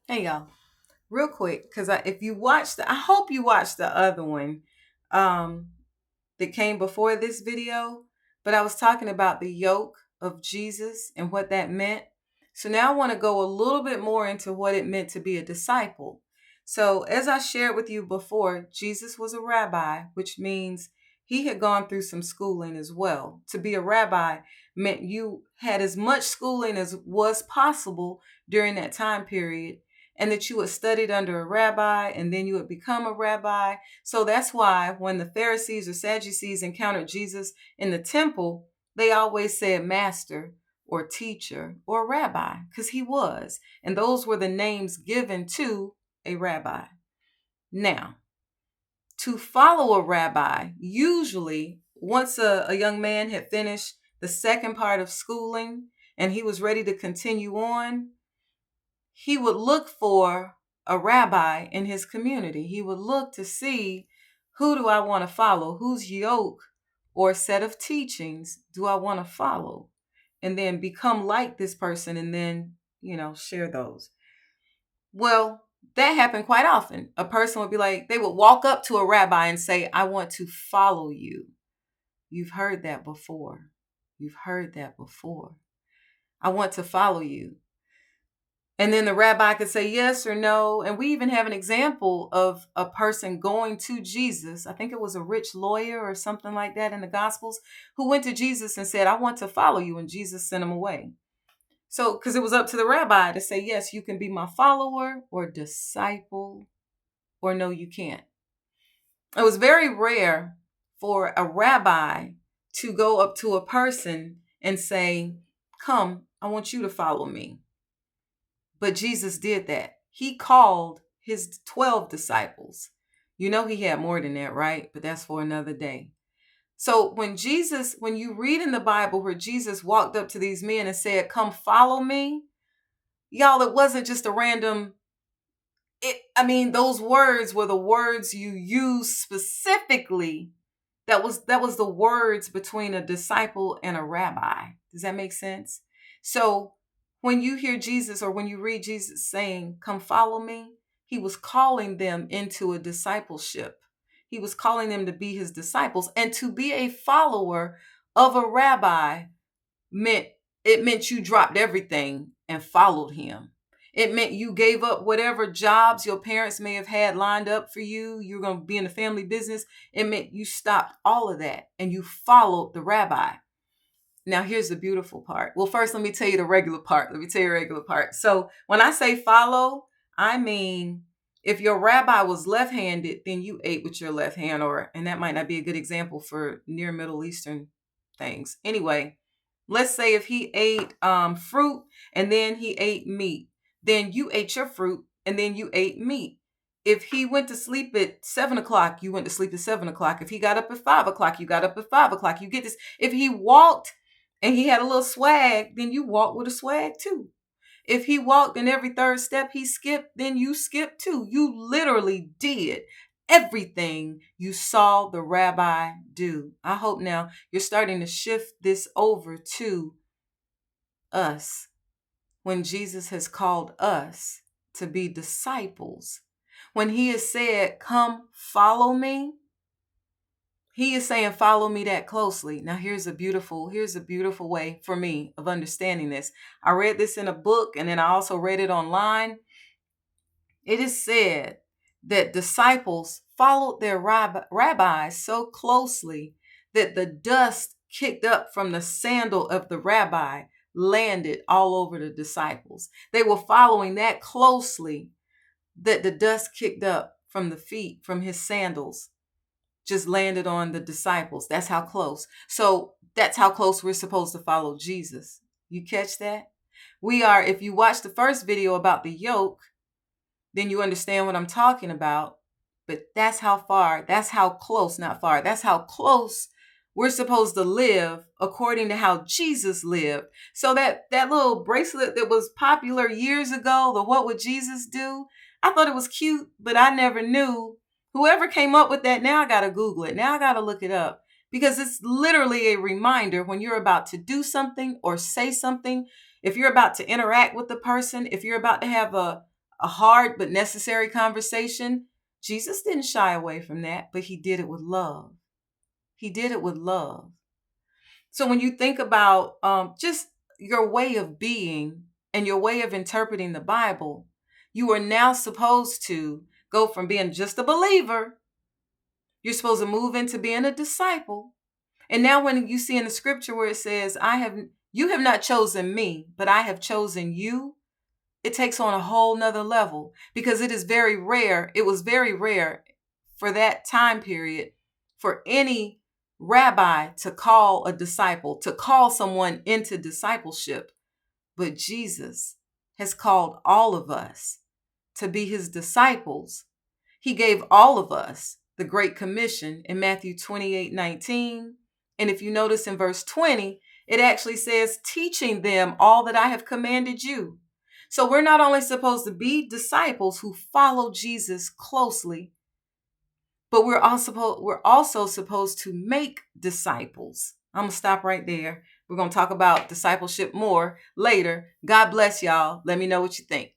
Hey y'all, real quick, because if you watched, I hope you watched the other one um, that came before this video. But I was talking about the yoke of Jesus and what that meant. So now I want to go a little bit more into what it meant to be a disciple. So as I shared with you before, Jesus was a rabbi, which means he had gone through some schooling as well. To be a rabbi meant you had as much schooling as was possible during that time period, and that you had studied under a rabbi and then you would become a rabbi. So that's why when the Pharisees or Sadducees encountered Jesus in the temple, they always said master or teacher or rabbi, because he was. And those were the names given to a rabbi. Now, to follow a rabbi, usually once a young man had finished the second part of schooling and he was ready to continue on, he would look for a rabbi in his community. He would look to see, who do I want to follow? Whose yoke or set of teachings do I want to follow? And then become like this person and then, share those. Well, that happened quite often. A person would be like, they would walk up to a rabbi and say, I want to follow you. You've heard that before. You've heard that before. I want to follow you. And then the rabbi could say yes or no. And we even have an example of a person going to Jesus. I think it was a rich lawyer or something like that in the Gospels, who went to Jesus and said, I want to follow you. And Jesus sent him away. So, because it was up to the rabbi to say, yes, you can be my follower or disciple, or no, you can't. It was very rare for a rabbi to go up to a person and say, come, I want you to follow me. But Jesus did that. He called his 12 disciples. You know, he had more than that, right? But that's for another day. So when you read in the Bible where Jesus walked up to these men and said, come follow me, y'all, it wasn't just a random, those words were the words you use specifically. That was the words between a disciple and a rabbi. Does that make sense? So when you hear Jesus or when you read Jesus saying, come follow me, he was calling them into a discipleship. He was calling them to be his disciples. And to be a follower of a rabbi meant you dropped everything and followed him. It meant you gave up whatever jobs your parents may have had lined up for you. You're going to be in the family business. It meant you stopped all of that and you followed the rabbi. Now, here's the beautiful part. Well, first, let me tell you the regular part. So when I say follow, I mean, if your rabbi was left-handed, then you ate with your left hand, and that might not be a good example for near Middle Eastern things. Anyway, let's say if he ate fruit and then he ate meat, then you ate your fruit and then you ate meat. If he went to sleep at 7:00, you went to sleep at 7:00. If he got up at 5:00, you got up at 5:00. You get this. If he walked and he had a little swag, then you walk with a swag too. If he walked and every third step he skipped, then you skipped too. You literally did everything you saw the rabbi do. I hope now you're starting to shift this over to us when Jesus has called us to be disciples. When he has said, come follow me, he is saying, follow me that closely. Now, here's a beautiful way for me of understanding this. I read this in a book and then I also read it online. It is said that disciples followed their rabbis so closely that the dust kicked up from the sandal of the rabbi landed all over the disciples. They were following that closely that the dust kicked up from the feet, from his sandals, just landed on the disciples. That's how close. So that's how close we're supposed to follow Jesus. You catch that? We are, if you watch the first video about the yoke, then you understand what I'm talking about. But that's how close, not far. That's how close we're supposed to live according to how Jesus lived. So that little bracelet that was popular years ago, the what would Jesus do? I thought it was cute, but I never knew. Whoever came up with that, now I got to Google it. Now I got to look it up, because it's literally a reminder when you're about to do something or say something. If you're about to interact with the person, if you're about to have a a hard but necessary conversation, Jesus didn't shy away from that, but he did it with love. He did it with love. So when you think about just your way of being and your way of interpreting the Bible, you are now supposed to go from being just a believer. You're supposed to move into being a disciple. And now when you see in the scripture where it says, you have not chosen me, but I have chosen you, it takes on a whole nother level, because it is very rare. It was very rare for that time period for any rabbi to call a disciple, to call someone into discipleship. But Jesus has called all of us to be his disciples. He gave all of us the Great Commission in Matthew 28:19. And if you notice in verse 20, it actually says, teaching them all that I have commanded you. So we're not only supposed to be disciples who follow Jesus closely, but we're also supposed to make disciples. I'm going to stop right there. We're going to talk about discipleship more later. God bless y'all. Let me know what you think.